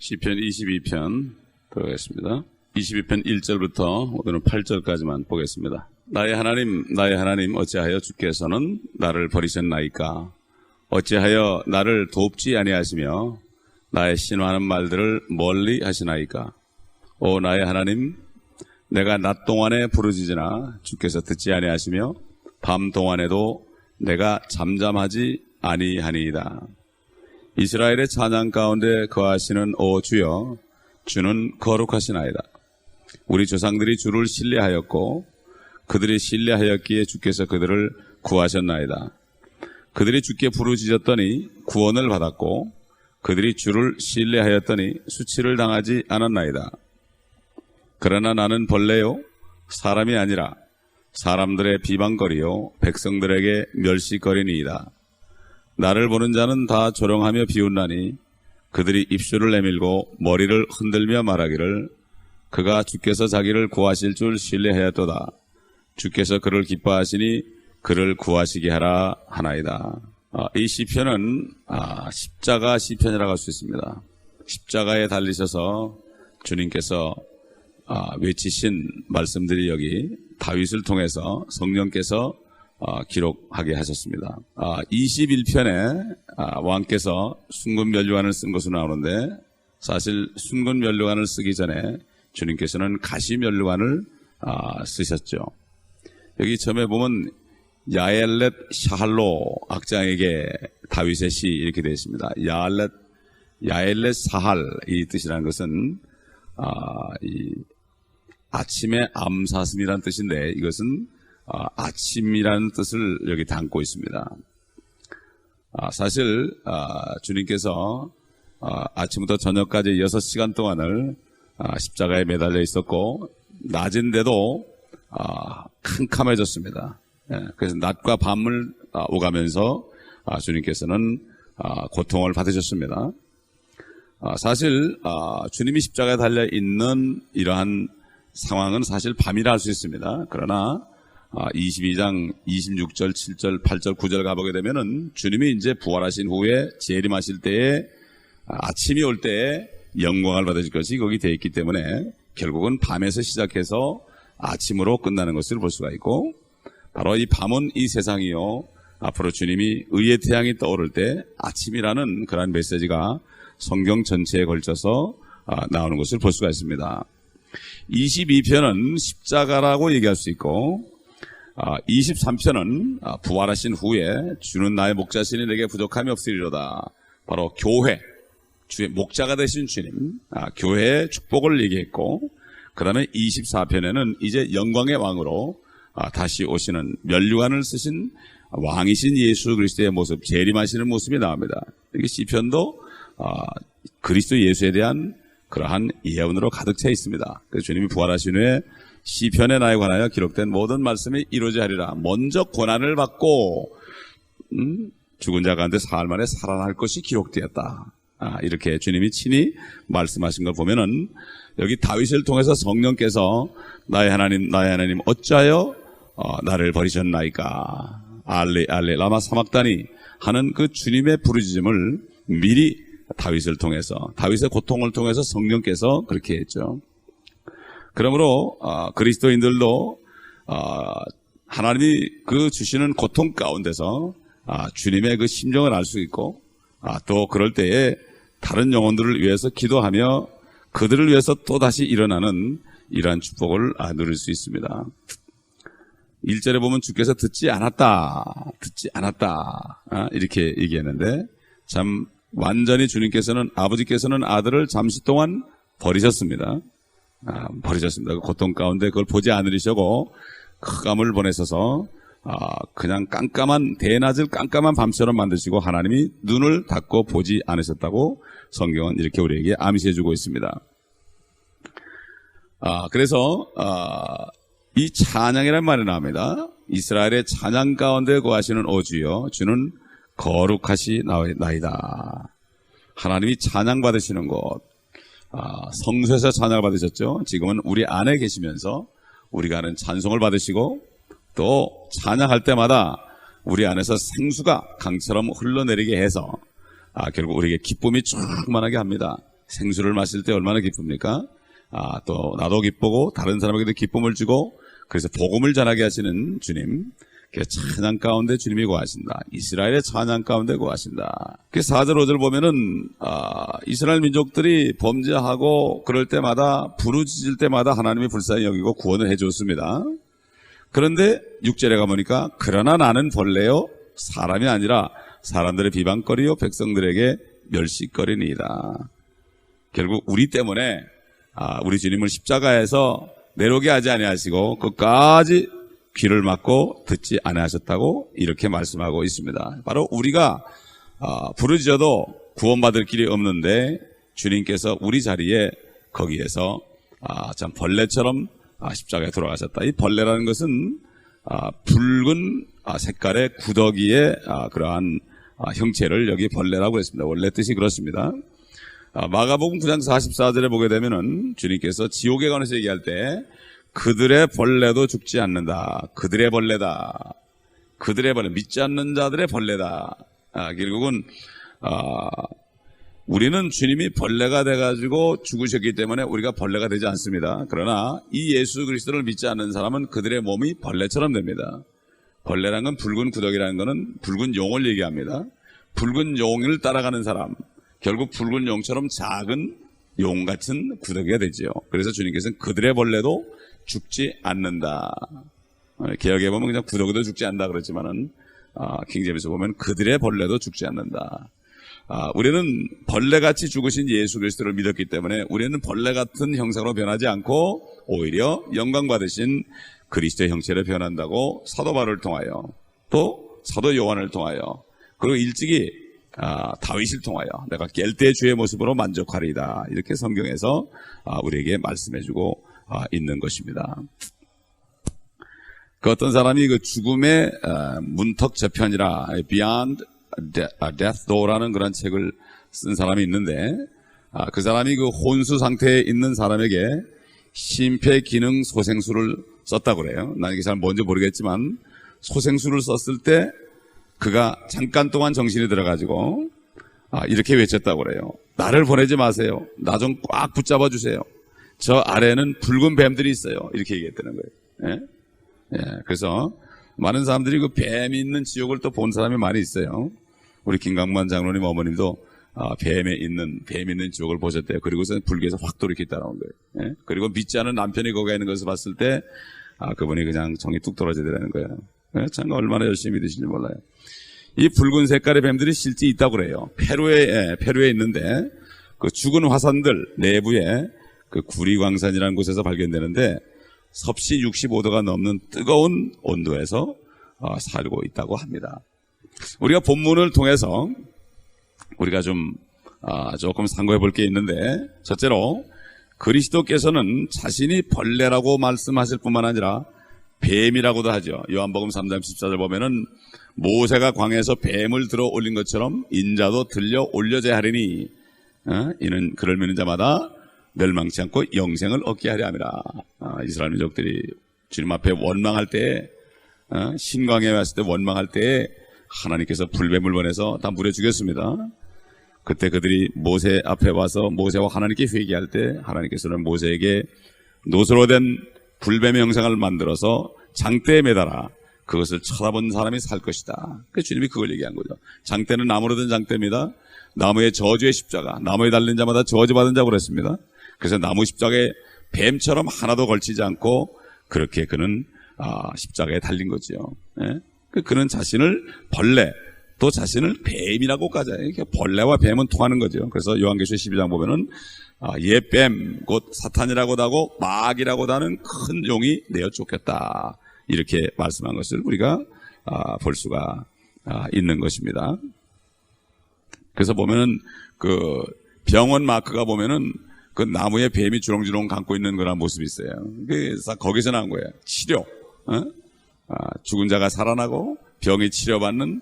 시편 22편 들어가겠습니다. 22편 1절부터 오늘은 8절까지만 보겠습니다. 나의 하나님 어찌하여 주께서는 나를 버리셨나이까? 어찌하여 나를 돕지 아니하시며 나의 신호하는 말들을 멀리 하시나이까? 오 나의 하나님, 내가 낮 동안에 부르짖으나 주께서 듣지 아니하시며 밤 동안에도 내가 잠잠하지 아니하니이다. 이스라엘의 찬양 가운데 거하시는 오 주여, 주는 거룩하시나이다. 우리 조상들이 주를 신뢰하였고 그들이 신뢰하였기에 주께서 그들을 구하셨나이다. 그들이 주께 부르짖었더니 구원을 받았고 그들이 주를 신뢰하였더니 수치를 당하지 않았나이다. 그러나 나는 벌레요 사람이 아니라 사람들의 비방거리요 백성들에게 멸시거리니이다. 나를 보는 자는 다 조롱하며 비웃나니 그들이 입술을 내밀고 머리를 흔들며 말하기를 그가 주께서 자기를 구하실 줄 신뢰하였도다. 주께서 그를 기뻐하시니 그를 구하시게 하라 하나이다. 이 시편은 십자가 시편이라고 할 수 있습니다. 십자가에 달리셔서 주님께서 외치신 말씀들이 여기 다윗을 통해서 성령께서 기록하게 하셨습니다. 21편에 왕께서 순금면류관을 쓴 것으로 나오는데 사실 순금면류관을 쓰기 전에 주님께서는 가시면류관을 쓰셨죠. 여기 처음에 보면 야엘렛 샤할로 악장에게 다윗의 시 이렇게 되어 있습니다. 야엘렛 사할 이 뜻이라는 것은 이 아침의 암사슴이라는 뜻인데 이것은 아침이라는 뜻을 여기 담고 있습니다. 사실 주님께서 아침부터 저녁까지 6시간 동안을 십자가에 매달려 있었고 낮인데도 캄캄해졌습니다. 그래서 낮과 밤을 오가면서 주님께서는 고통을 받으셨습니다. 사실 주님이 십자가에 달려 있는 이러한 상황은 사실 밤이라 할 수 있습니다. 그러나 22장 26절, 7절, 8절, 9절 가보게 되면은 주님이 이제 부활하신 후에 재림하실 때에 아침이 올 때에 영광을 받으실 것이 거기 되어 있기 때문에 결국은 밤에서 시작해서 아침으로 끝나는 것을 볼 수가 있고 바로 이 밤은 이 세상이요 앞으로 주님이 의의 태양이 떠오를 때 아침이라는 그러한 메시지가 성경 전체에 걸쳐서 나오는 것을 볼 수가 있습니다. 22편은 십자가라고 얘기할 수 있고 23편은 부활하신 후에 주는 나의 목자시니 내게 부족함이 없으리로다. 바로 교회, 주의 목자가 되신 주님, 교회의 축복을 얘기했고 그 다음에 24편에는 이제 영광의 왕으로 다시 오시는 면류관을 쓰신 왕이신 예수 그리스도의 모습, 재림하시는 모습이 나옵니다. 이 시편도 그리스도 예수에 대한 그러한 예언으로 가득 차 있습니다. 그래서 주님이 부활하신 후에 시편에 나에 관하여 기록된 모든 말씀이 이루어져야 하리라. 먼저 고난을 받고 죽은 자 가운데 사흘 만에 살아날 것이 기록되었다. 이렇게 주님이 친히 말씀하신 걸 보면은 여기 다윗을 통해서 성령께서 나의 하나님 어찌하여 나를 버리셨나이까 알레 라마 사막다니 하는 그 주님의 부르짖음을 미리 다윗을 통해서 다윗의 고통을 통해서 성령께서 그렇게 했죠. 그러므로 그리스도인들도 하나님이 그 주시는 고통 가운데서 주님의 그 심정을 알 수 있고 또 그럴 때에 다른 영혼들을 위해서 기도하며 그들을 위해서 또다시 일어나는 이러한 축복을 누릴 수 있습니다. 1절에 보면 주께서 듣지 않았다 이렇게 얘기했는데 참 완전히 주님께서는 아버지께서는 아들을 잠시 동안 버리셨습니다. 그 고통 가운데 그걸 보지 않으시고 흑암을 보내셔서 그냥 대낮을 깜깜한 밤처럼 만드시고 하나님이 눈을 닫고 보지 않으셨다고 성경은 이렇게 우리에게 암시해주고 있습니다. 그래서 이 찬양이라는 말이 나옵니다. 이스라엘의 찬양 가운데 거하시는 오 주여, 주는 거룩하시나이다. 하나님이 찬양 받으시는 곳, 성소에서 찬양을 받으셨죠. 지금은 우리 안에 계시면서 우리가 하는 찬송을 받으시고 또 찬양할 때마다 우리 안에서 생수가 강처럼 흘러내리게 해서 결국 우리에게 기쁨이 충만하게 합니다. 생수를 마실 때 얼마나 기쁩니까? 또 나도 기쁘고 다른 사람에게도 기쁨을 주고 그래서 복음을 전하게 하시는 주님. 그 찬양 가운데 주님이 구하신다. 이스라엘의 찬양 가운데 구하신다. 그 4절 5절 보면은 이스라엘 민족들이 범죄하고 그럴 때마다 부르짖을 때마다 하나님이 불쌍히 여기고 구원을 해줬습니다. 그런데 6절에 가보니까 그러나 나는 벌레요 사람이 아니라 사람들의 비방거리요 백성들에게 멸시거리니이다. 결국 우리 때문에 우리 주님을 십자가에서 내려오게 하지 아니하시고 끝까지 귀를 막고 듣지 아니하셨다고 이렇게 말씀하고 있습니다. 바로 우리가 부르짖어도 구원받을 길이 없는데 주님께서 우리 자리에 거기에서 참 벌레처럼 십자가에 돌아가셨다. 이 벌레라는 것은 붉은 색깔의 구더기의 그러한 형체를 여기 벌레라고 했습니다. 원래 뜻이 그렇습니다. 마가복음 9장 44절에 보게 되면은 주님께서 지옥에 관해서 얘기할 때 그들의 벌레도 죽지 않는다. 그들의 벌레다. 그들의 벌레, 믿지 않는 자들의 벌레다. 결국은 우리는 주님이 벌레가 돼가지고 죽으셨기 때문에 우리가 벌레가 되지 않습니다. 그러나 이 예수 그리스도를 믿지 않는 사람은 그들의 몸이 벌레처럼 됩니다. 벌레란 건 붉은 구더기라는 것은 붉은 용을 얘기합니다. 붉은 용을 따라가는 사람, 결국 붉은 용처럼 작은 용 같은 구더기가 되지요. 그래서 주님께서는 그들의 벌레도 죽지 않는다. 개역에 보면 그냥 구더기도 죽지 않는다 그랬지만은 킹제임스에서 보면 그들의 벌레도 죽지 않는다. 우리는 벌레같이 죽으신 예수 그리스도를 믿었기 때문에 우리는 벌레 같은 형상으로 변하지 않고 오히려 영광 받으신 그리스도의 형체를 변한다고 사도 바울을 통하여 또 사도 요한을 통하여 그리고 일찍이 다윗을 통하여 내가 깰 때 주의 모습으로 만족하리이다. 이렇게 성경에서 우리에게 말씀해주고 있는 것입니다. 그 어떤 사람이 그 죽음의 문턱 저편이라 Beyond Death Door라는 그런 책을 쓴 사람이 있는데 그 사람이 그 혼수 상태에 있는 사람에게 심폐기능 소생술을 썼다고 그래요. 난 이게 잘 뭔지 모르겠지만 소생술을 썼을 때 그가 잠깐 동안 정신이 들어가지고 이렇게 외쳤다고 그래요. 나를 보내지 마세요. 나 좀 꽉 붙잡아 주세요. 저 아래는 붉은 뱀들이 있어요. 이렇게 얘기했다는 거예요. 예? 그래서 많은 사람들이 그 뱀이 있는 지옥을 또 본 사람이 많이 있어요. 우리 김강만 장로님 어머님도 뱀이 있는 지옥을 보셨대요. 그리고서 불교에서 확 돌이켜 따라온 거예요. 예? 그리고 믿지 않은 남편이 거기에 있는 것을 봤을 때 그분이 그냥 정이 뚝 떨어지더라는 거예요. 예? 참 얼마나 열심히 믿으시는지 몰라요. 이 붉은 색깔의 뱀들이 실제 있다고 그래요. 페루에 있는데 그 죽은 화산들 내부에 그 구리광산이라는 곳에서 발견되는데 섭씨 65도가 넘는 뜨거운 온도에서 살고 있다고 합니다. 우리가 본문을 통해서 우리가 조금 상고해 볼 게 있는데 첫째로 그리스도께서는 자신이 벌레라고 말씀하실 뿐만 아니라 뱀이라고도 하죠. 요한복음 3장 14절 보면은 모세가 광야에서 뱀을 들어 올린 것처럼 인자도 들려 올려져야 하리니 이는 그를 믿는 자마다 멸망치 않고 영생을 얻게 하려 함이라. 이스라엘 민족들이 주님 앞에 원망할 때 신광야에 왔을 때 원망할 때 하나님께서 불뱀을 보내서 다 물에 죽였습니다. 그때 그들이 모세 앞에 와서 모세와 하나님께 회개할 때 하나님께서는 모세에게 노소로 된 불뱀의 형상을 만들어서 장대에 매달아 그것을 쳐다본 사람이 살 것이다. 그 주님이 그걸 얘기한 거죠. 장대는 나무로 된 장대입니다. 나무의 저주의 십자가, 나무에 달린 자마다 저주받은 자고 그랬습니다. 그래서 나무 십자가에 뱀처럼 하나도 걸치지 않고 그렇게 그는 십자가에 달린 거죠. 예? 그는 자신을 벌레, 또 자신을 뱀이라고까지 해요. 벌레와 뱀은 통하는 거죠. 그래서 요한계시록 12장 보면은 옛뱀, 곧 사탄이라고도 하고 마귀라고도 하는 큰 용이 내어 쫓겼다. 이렇게 말씀한 것을 우리가 볼 수가 있는 것입니다. 그래서 보면은 그 병원 마크가 보면은 그 나무에 뱀이 주렁주렁 감고 있는 그런 모습이 있어요. 그래서 거기서 나온 거예요. 치료. 죽은 자가 살아나고 병이 치료받는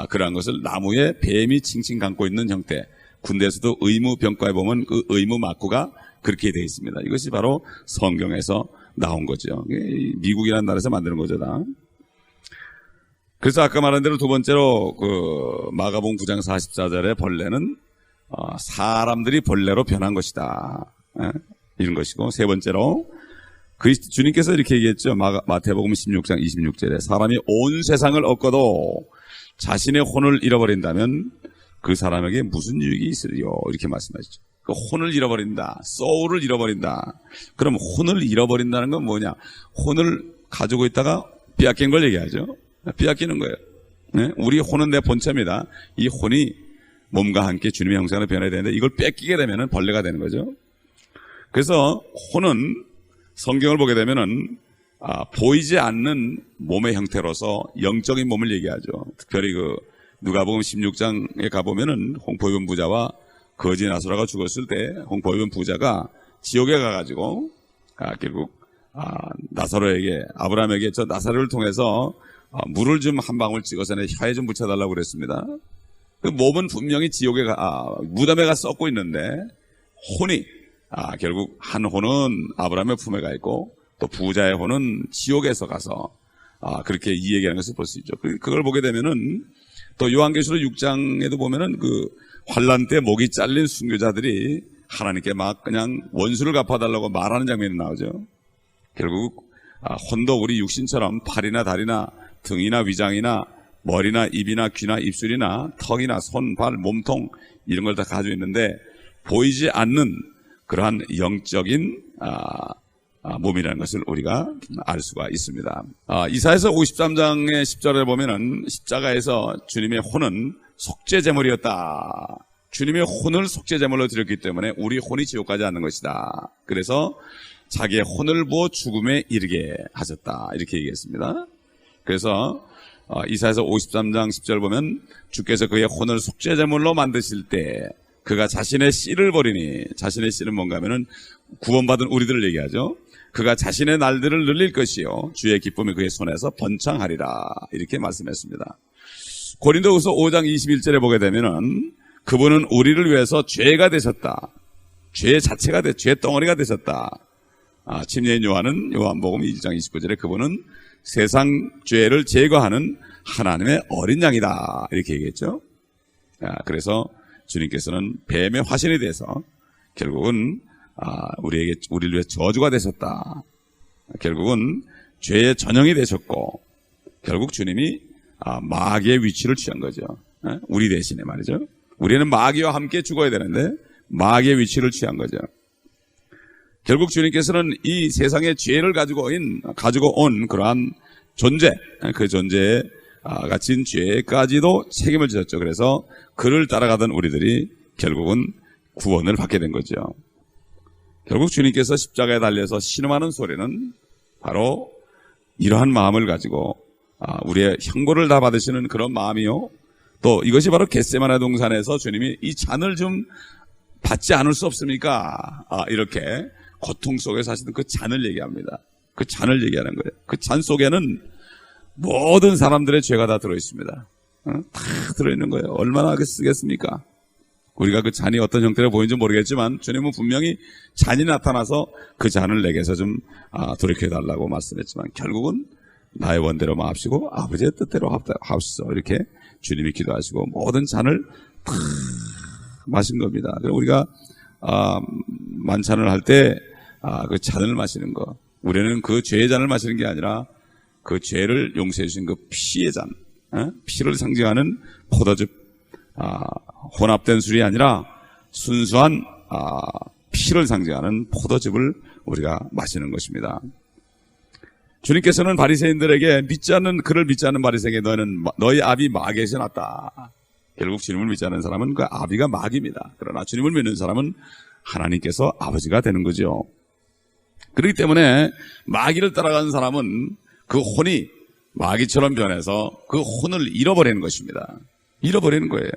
그러한 것을 나무에 뱀이 칭칭 감고 있는 형태. 군대에서도 의무병과에 보면 그 의무 마크가 그렇게 되어 있습니다. 이것이 바로 성경에서 나온 거죠. 미국이라는 나라에서 만드는 거죠. 다. 그래서 아까 말한 대로 두 번째로 그 마가복음 9장 44절의 벌레는 사람들이 벌레로 변한 것이다. 이런 것이고, 세 번째로 주님께서 이렇게 얘기했죠. 마태복음 16장 26절에 사람이 온 세상을 얻고도 자신의 혼을 잃어버린다면 그 사람에게 무슨 유익이 있으리요? 이렇게 말씀하시죠. 그 혼을 잃어버린다. 소울을 잃어버린다. 그럼 혼을 잃어버린다는 건 뭐냐? 혼을 가지고 있다가 빼앗긴 걸 얘기하죠. 빼앗기는 거예요. 네? 우리 혼은 내 본체입니다. 이 혼이 몸과 함께 주님의 형상으로 변해야 되는데 이걸 뺏기게 되면 벌레가 되는 거죠. 그래서 혼은 성경을 보게 되면은 보이지 않는 몸의 형태로서 영적인 몸을 얘기하죠. 특별히 누가복음 16장에 가보면은 홍포입은 부자와 거지 나사로가 죽었을 때 홍포입은 부자가 지옥에 가가지고 결국 나사로에게 아브라함에게 저 나사로를 통해서 물을 좀 한 방울 찍어서 내 혀에 좀 묻혀달라고 그랬습니다. 그 몸은 분명히 지옥에 무덤에 가 썩고 있는데 혼이 결국 한 혼은 아브라함의 품에 가 있고 또 부자의 혼은 지옥에서 가서 그렇게 이 얘기하는 것을 볼 수 있죠. 그걸 보게 되면은 또 요한계시록 6장에도 보면은 그 환란 때 목이 잘린 순교자들이 하나님께 막 그냥 원수를 갚아달라고 말하는 장면이 나오죠. 결국 혼도 우리 육신처럼 팔이나 다리나 등이나 위장이나 머리나 입이나 귀나 입술이나 턱이나 손, 발, 몸통 이런 걸 다 가지고 있는데 보이지 않는 그러한 영적인 몸이라는 것을 우리가 알 수가 있습니다. 이사야서 53장의 10절에 보면은 십자가에서 주님의 혼은 속죄제물이었다. 주님의 혼을 속죄제물로 드렸기 때문에 우리 혼이 지옥 가지 않는 것이다. 그래서 자기의 혼을 부어 죽음에 이르게 하셨다. 이렇게 얘기했습니다. 그래서 이사야서 53장 10절 보면 주께서 그의 혼을 속죄제물로 만드실 때 그가 자신의 씨를 버리니, 자신의 씨는 뭔가 하면은 구원받은 우리들을 얘기하죠. 그가 자신의 날들을 늘릴 것이요 주의 기쁨이 그의 손에서 번창하리라. 이렇게 말씀했습니다. 고린도후서 5장 21절에 보게 되면은 그분은 우리를 위해서 죄가 되셨다. 죄 자체가 죄 덩어리가 되셨다. 침례인 요한은 요한복음 2장 29절에 그분은 세상 죄를 제거하는 하나님의 어린 양이다. 이렇게 얘기했죠. 그래서 주님께서는 뱀의 화신이 돼서 결국은 우리를 위해 저주가 되셨다. 결국은 죄의 전형이 되셨고 결국 주님이 마귀의 위치를 취한 거죠. 우리 대신에 말이죠. 우리는 마귀와 함께 죽어야 되는데 마귀의 위치를 취한 거죠. 결국 주님께서는 이 세상의 죄를 가지고 온 그러한 존재, 그 존재에 갇힌 죄까지도 책임을 지셨죠. 그래서 그를 따라가던 우리들이 결국은 구원을 받게 된 거죠. 결국 주님께서 십자가에 달려서 신음하는 소리는 바로 이러한 마음을 가지고 우리의 형벌을 다 받으시는 그런 마음이요. 또 이것이 바로 겟세마네 동산에서 주님이 이 잔을 좀 받지 않을 수 없습니까? 이렇게 고통 속에서 하시는 그 잔을 얘기합니다. 그 잔을 얘기하는 거예요. 그 잔 속에는 모든 사람들의 죄가 다 들어있습니다. 다 들어있는 거예요. 얼마나 쓰겠습니까? 우리가 그 잔이 어떤 형태로 보이는지 모르겠지만 주님은 분명히 잔이 나타나서 그 잔을 내게서 좀 돌이켜달라고 말씀했지만 결국은 나의 원대로 마옵시고 아버지의 뜻대로 하옵소서 이렇게 주님이 기도하시고 모든 잔을 다 마신 겁니다. 우리가 만찬을 할 때 그 잔을 마시는 거, 우리는 그 죄의 잔을 마시는 게 아니라 그 죄를 용서해 주신 그 피의 잔, 피를 상징하는 포도즙, 혼합된 술이 아니라 순수한 피를 상징하는 포도즙을 우리가 마시는 것입니다. 주님께서는 바리새인들에게 그를 믿지 않는 바리새에게 너희 아비 마귀에서 났다. 결국 주님을 믿지 않는 사람은 그 아비가 마귀입니다. 그러나 주님을 믿는 사람은 하나님께서 아버지가 되는 거죠. 그렇기 때문에 마귀를 따라가는 사람은 그 혼이 마귀처럼 변해서 그 혼을 잃어버리는 것입니다. 잃어버리는 거예요.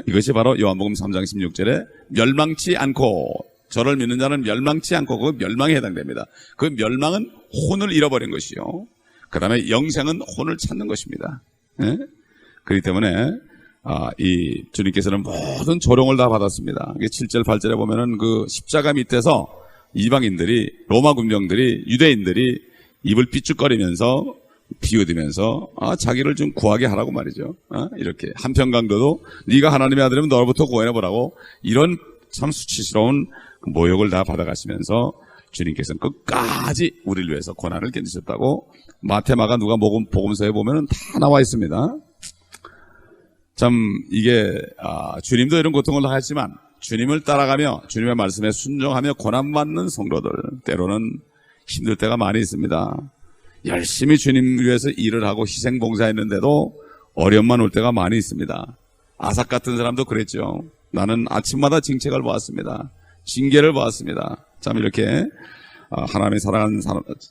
이것이 바로 요한복음 3장 16절에 멸망치 않고 저를 믿는 자는 멸망치 않고 그 멸망에 해당됩니다. 그 멸망은 혼을 잃어버린 것이요. 그 다음에 영생은 혼을 찾는 것입니다. 그렇기 때문에 이 주님께서는 모든 조롱을 다 받았습니다. 7절 8절에 보면은 그 십자가 밑에서 이방인들이 로마 군병들이 유대인들이 입을 삐죽거리면서 비웃으면서 자기를 좀 구하게 하라고 말이죠. 이렇게 한편 강도도 네가 하나님의 아들이면 너로부터 구원해보라고 이런 참 수치스러운 모욕을 다 받아가시면서 주님께서는 끝까지 우리를 위해서 고난을 견디셨다고 마태, 마가, 누가 복음서에 보면은 다 나와 있습니다. 참 이게 주님도 이런 고통을 당했지만 주님을 따라가며 주님의 말씀에 순종하며 고난받는 성도들 때로는 힘들 때가 많이 있습니다. 열심히 주님 위해서 일을 하고 희생 봉사했는데도 어려움만 올 때가 많이 있습니다. 아삭 같은 사람도 그랬죠. 나는 아침마다 징책을 보았습니다. 징계를 보았습니다. 참 이렇게 하나님의 사랑하는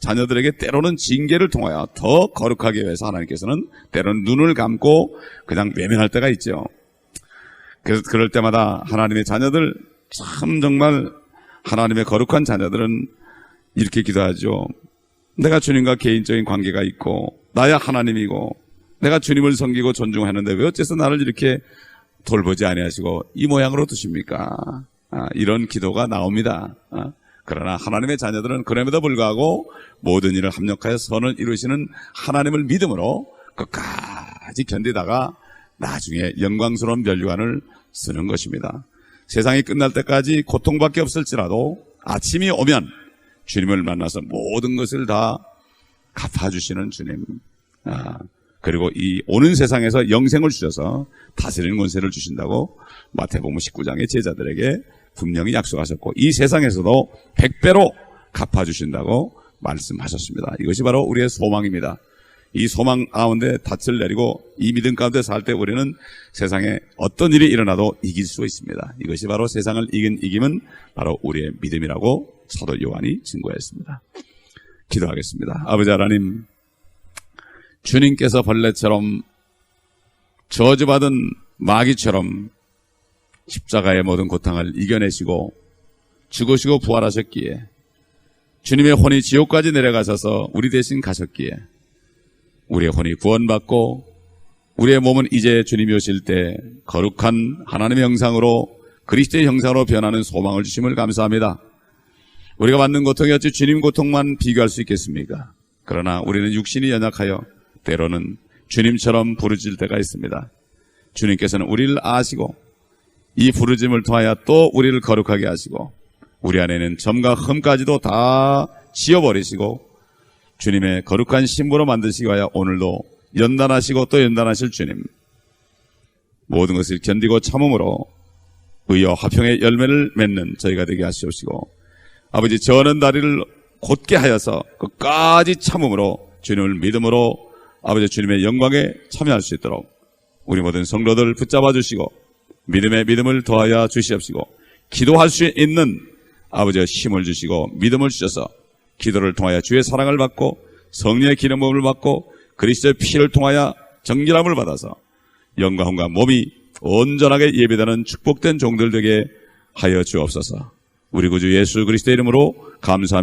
자녀들에게 때로는 징계를 통하여 더 거룩하게 위해서 하나님께서는 때로는 눈을 감고 그냥 외면할 때가 있죠. 그래서 그럴 때마다 하나님의 자녀들 참 정말 하나님의 거룩한 자녀들은 이렇게 기도하죠. 내가 주님과 개인적인 관계가 있고 나야 하나님이고 내가 주님을 섬기고 존중하는데 왜 어째서 나를 이렇게 돌보지 아니하시고 이 모양으로 두십니까? 이런 기도가 나옵니다. 그러나 하나님의 자녀들은 그럼에도 불구하고 모든 일을 합력하여 선을 이루시는 하나님을 믿음으로 끝까지 견디다가 나중에 영광스러운 면류관을 쓰는 것입니다. 세상이 끝날 때까지 고통밖에 없을지라도 아침이 오면 주님을 만나서 모든 것을 다 갚아주시는 주님. 그리고 이 오는 세상에서 영생을 주셔서 다스리는 권세를 주신다고 마태복음 19장의 제자들에게 분명히 약속하셨고 이 세상에서도 100배로 갚아주신다고 말씀하셨습니다. 이것이 바로 우리의 소망입니다. 이 소망 가운데 닻을 내리고 이 믿음 가운데 살 때 우리는 세상에 어떤 일이 일어나도 이길 수 있습니다. 이것이 바로 세상을 이긴 이김은 바로 우리의 믿음이라고 사도 요한이 증거했습니다. 기도하겠습니다. 아버지 하나님, 주님께서 벌레처럼 저주받은 마귀처럼 십자가의 모든 고통을 이겨내시고 죽으시고 부활하셨기에 주님의 혼이 지옥까지 내려가셔서 우리 대신 가셨기에 우리의 혼이 구원받고 우리의 몸은 이제 주님이 오실 때 거룩한 하나님의 형상으로 그리스도의 형상으로 변하는 소망을 주심을 감사합니다. 우리가 받는 고통이 어찌 주님 고통만 비교할 수 있겠습니까? 그러나 우리는 육신이 연약하여 때로는 주님처럼 부르짖을 때가 있습니다. 주님께서는 우리를 아시고 이 부르짖음을 통하여 또 우리를 거룩하게 하시고 우리 안에는 점과 흠까지도 다 지워버리시고 주님의 거룩한 신부로 만드시기 위하여 오늘도 연단하시고 또 연단하실 주님, 모든 것을 견디고 참음으로 의와 화평의 열매를 맺는 저희가 되게 하시옵시고 아버지 저는 다리를 곧게 하여서 끝까지 참음으로 주님을 믿음으로 아버지 주님의 영광에 참여할 수 있도록 우리 모든 성도들 붙잡아 주시고 믿음에 믿음을 더하여 주시옵시고 기도할 수 있는 아버지의 힘을 주시고 믿음을 주셔서 기도를 통하여 주의 사랑을 받고 성령의 기름 부음을 받고 그리스도의 피를 통하여 정결함을 받아서 영과 혼과 몸이 온전하게 예배되는 축복된 종들 되게 하여 주옵소서. 우리 구주 예수 그리스도의 이름으로 감사합니다.